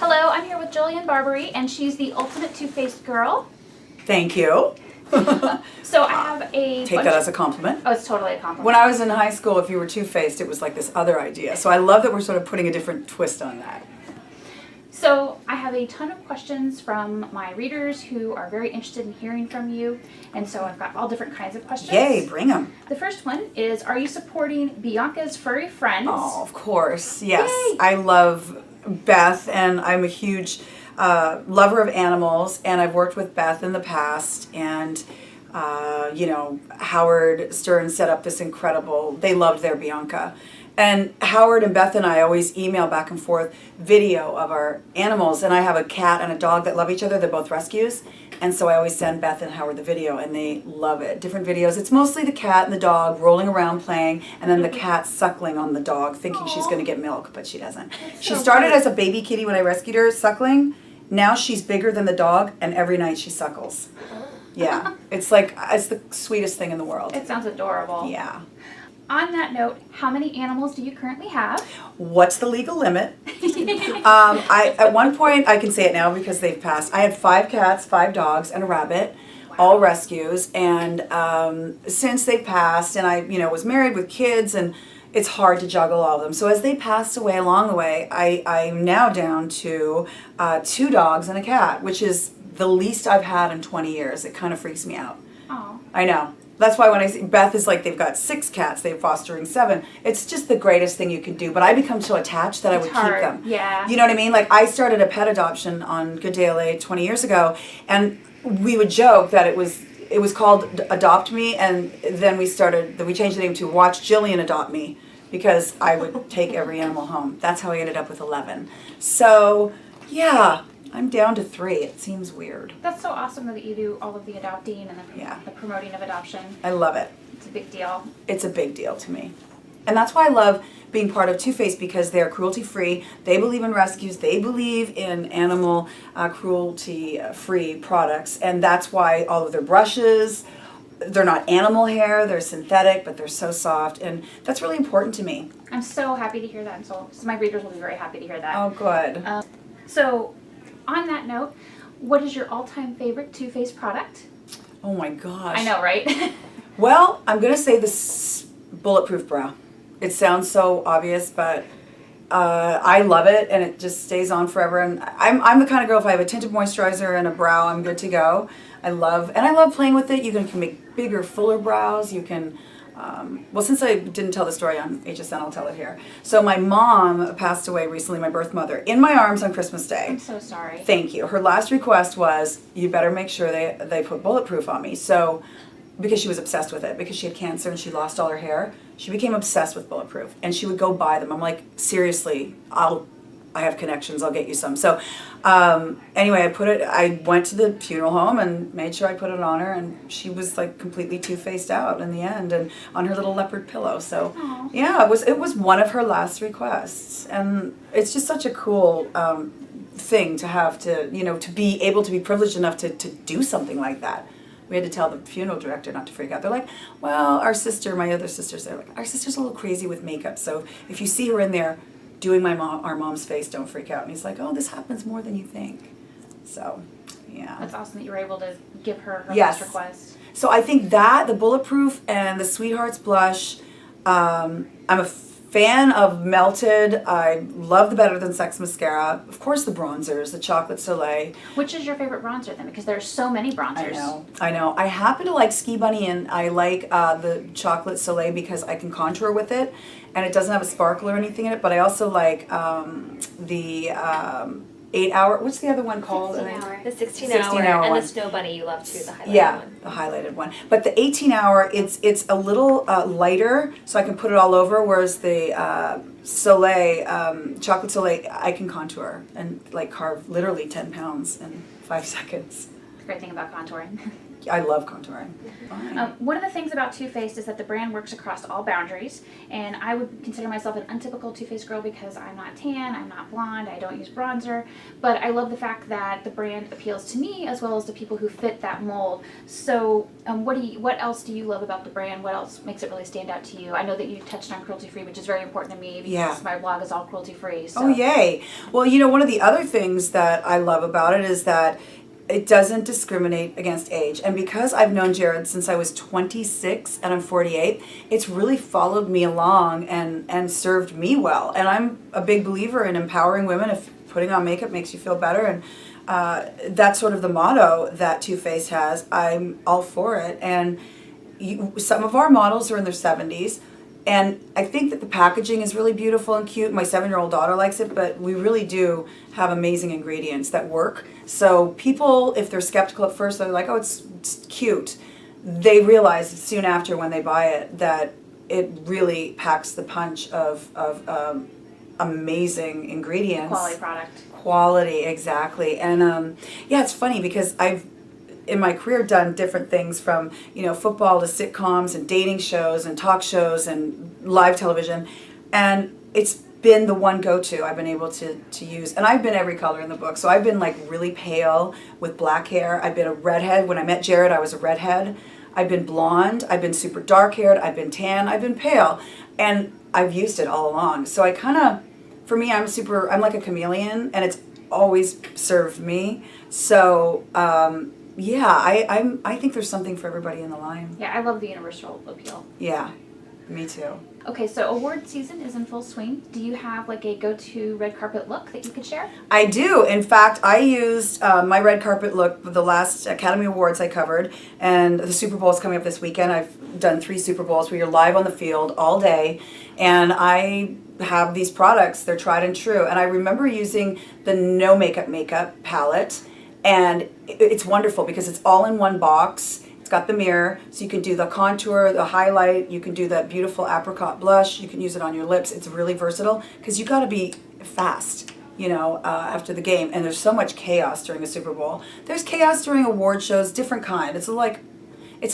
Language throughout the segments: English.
Hello, I'm here with Jillian Barberie, and she's the ultimate two-faced girl. Thank you. So I have a Take that as a compliment. Oh, it's totally a compliment. When I was in high school, if you were two-faced, it was like this other idea. So I love that we're sort of putting a different twist on that. So I have a ton of questions from my readers who are very interested in hearing from you, and so I've got all different kinds of questions. Yay, bring them. The first one is, are you supporting Bianca's furry friends? Oh, of course. Yes. Yay. I love Beth, and I'm a huge lover of animals, and I've worked with Beth in the past, and you know, Howard Stern set up this incredible, they loved their Bianca. And Howard and Beth and I always email back and forth video of our animals, and I have a cat and a dog that love each other. They're both rescues, and so I always send Beth and Howard the video, and they love it. Different videos. It's mostly the cat and the dog rolling around playing, and then the cat suckling on the dog, thinking she's going to get milk, but she doesn't. She started as a baby kitty when I rescued her, suckling. Now she's bigger than the dog, and every night she suckles. Yeah, it's like, it's the sweetest thing in the world. It sounds adorable. Yeah. On that note, how many animals do you currently have? What's the legal limit? At one point, I can say it now because they've passed, I had 5 cats, 5 dogs, and a rabbit, all rescues, and since they passed, and I, you know, was married with kids, and it's hard to juggle all of them. So as they passed away along the way, I'm now down to 2 dogs and a cat, which is the least I've had in 20 years. It kind of freaks me out. Oh. I know. That's why when I see Beth is like, they've got 6 cats, they're fostering 7. It's just the greatest thing you can do. But I become so attached that I would keep them. Yeah. You know what I mean? Like, I started a pet adoption on Good Day LA 20 years ago, and we would joke that it was called Adopt Me, and then we changed the name to Watch Jillian Adopt Me, because I would take every animal home. That's how I ended up with 11. So, yeah. I'm down to 3. It seems weird. That's so awesome that you do all of the adopting and the promoting of adoption. I love it. It's a big deal. It's a big deal to me. And that's why I love being part of Two Face, because they're cruelty-free. They believe in rescues. They believe in animal cruelty-free products. And that's why all of their brushes, they're not animal hair, they're synthetic, but they're so soft. And that's really important to me. I'm so happy to hear that. And so my readers will be very happy to hear that. Oh, good. So, on that note, what is your all-time favorite Too Faced product? Oh my gosh. I know, right? Well, I'm going to say this bulletproof brow. It sounds so obvious, but I love it, and it just stays on forever. And I'm the kind of girl, if I have a tinted moisturizer and a brow, I'm good to go. I love playing with it. You can make bigger, fuller brows. You can, well, since I didn't tell the story on HSN, I'll tell it here. So my mom passed away recently, my birth mother, in my arms on Christmas Day. I'm so sorry. Thank you. Her last request was, you better make sure they put bulletproof on me. So, because she was obsessed with it, because she had cancer and she lost all her hair, she became obsessed with bulletproof, and she would go buy them. I'm like, seriously, I have connections, I'll get you some. So anyway, I went to the funeral home and made sure I put it on her, and she was like completely two-faced out in the end, and on her little leopard pillow. So Aww. Yeah, it was one of her last requests, and it's just such a cool thing to have to, you know, to be able to be privileged enough to do something like that. We had to tell the funeral director not to freak out. They're like, well, my other sisters, they're like, our sister's a little crazy with makeup, so if you see her in there doing our mom's face, don't freak out. And he's like, oh, this happens more than you think. So, yeah. That's awesome that you were able to give her Yes. last request. So I think that, the bulletproof and the Sweethearts blush, I'm a fan of Melted. I love the Better Than Sex mascara. Of course, the bronzers, the Chocolate Soleil. Which is your favorite bronzer then? Because there's so many bronzers. I know. I happen to like Ski Bunny, and I like the Chocolate Soleil because I can contour with it, and it doesn't have a sparkle or anything in it. But I also like the 8 hour. What's the other one called? 16 hour. The 16 16 hour and and the Snow Bunny you love too, the highlighted one. The highlighted one. But the 18 hour, it's a little lighter, so I can put it all over, whereas the Soleil, Chocolate Soleil, I can contour and like carve literally 10 pounds in 5 seconds. The great thing about contouring. I love contouring. Fine. One of the things about Too Faced is that the brand works across all boundaries, and I would consider myself an untypical Too Faced girl because I'm not tan, I'm not blonde, I don't use bronzer, but I love the fact that the brand appeals to me as well as to people who fit that mold. So what else do you love about the brand? What else makes it really stand out to you? I know that you touched on cruelty free, which is very important to me because my blog is all cruelty free. So. Oh, yay. Well, you know, one of the other things that I love about it is that it doesn't discriminate against age. And because I've known Jerrod since I was 26 and I'm 48, it's really followed me along and served me well. And I'm a big believer in empowering women. If putting on makeup makes you feel better, and that's sort of the motto that Too Faced has, I'm all for it. And some of our models are in their 70s. And I think that the packaging is really beautiful and cute. My 7-year-old daughter likes it, but we really do have amazing ingredients that work. So people, if they're skeptical at first, they're like, oh, it's cute. They realize soon after when they buy it that it really packs the punch of amazing ingredients. Quality product. Quality, exactly. And yeah, it's funny because I've in my career done different things from, you know, football to sitcoms and dating shows and talk shows and live television, and it's been the one go-to I've been able to use. And I've been every color in the book. So I've been like really pale with black hair. I've been a redhead. When I met Jerrod, I was a redhead. I've been blonde. I've been super dark-haired. I've been tan. I've been pale. And I've used it all along. So I kind of, for me, I'm like a chameleon, and it's always served me. So, yeah, I think there's something for everybody in the line. Yeah, I love the universal appeal. Yeah, me too. Okay, so award season is in full swing. Do you have like a go-to red carpet look that you could share? I do. In fact, I used my red carpet look for the last Academy Awards I covered, and the Super Bowl is coming up this weekend. I've done 3 Super Bowls where you're live on the field all day, and I have these products. They're tried and true. And I remember using the No Makeup palette, and it's wonderful because it's all in one box. It's got the mirror, so you can do the contour, the highlight, you can do that beautiful apricot blush, you can use it on your lips. It's really versatile because you got to be fast, you know, after the game. And there's so much chaos during the Super Bowl. There's chaos during award shows, different kind. It's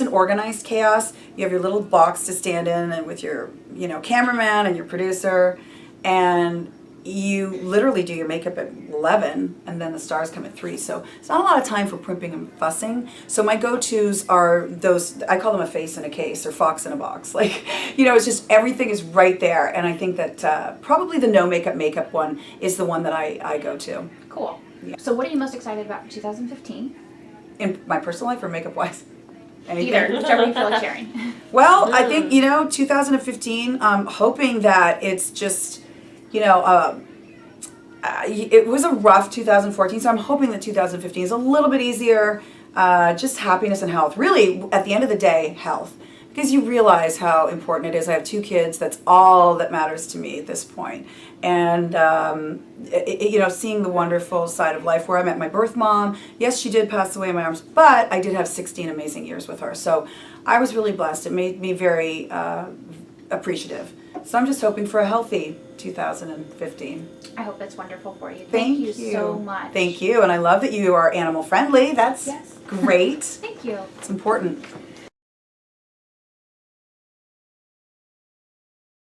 an organized chaos. You have your little box to stand in, and with your, you know, cameraman and your producer, and you literally do your makeup at 11 and then the stars come at 3. So it's not a lot of time for primping and fussing. So my go-tos are those, I call them a face in a case or fox in a box. Like, you know, it's just everything is right there. And I think that probably the No Makeup one is the one that I go to. Cool. Yeah. So what are you most excited about for 2015? In my personal life or makeup-wise? Anything? Either, whichever you feel like sharing. Well, I think, you know, 2015, I'm hoping that it's just, you know, it was a rough 2014, so I'm hoping that 2015 is a little bit easier, just happiness and health. Really, at the end of the day, health. Because you realize how important it is. I have 2 kids. That's all that matters to me at this point. And, you know, seeing the wonderful side of life where I met my birth mom. Yes, she did pass away in my arms, but I did have 16 amazing years with her. So I was really blessed. It made me very appreciative. So I'm just hoping for a healthy 2015. I hope that's wonderful for you. Thank you so much. Thank you. And I love that you are animal friendly. That's yes. great. Thank you. It's important.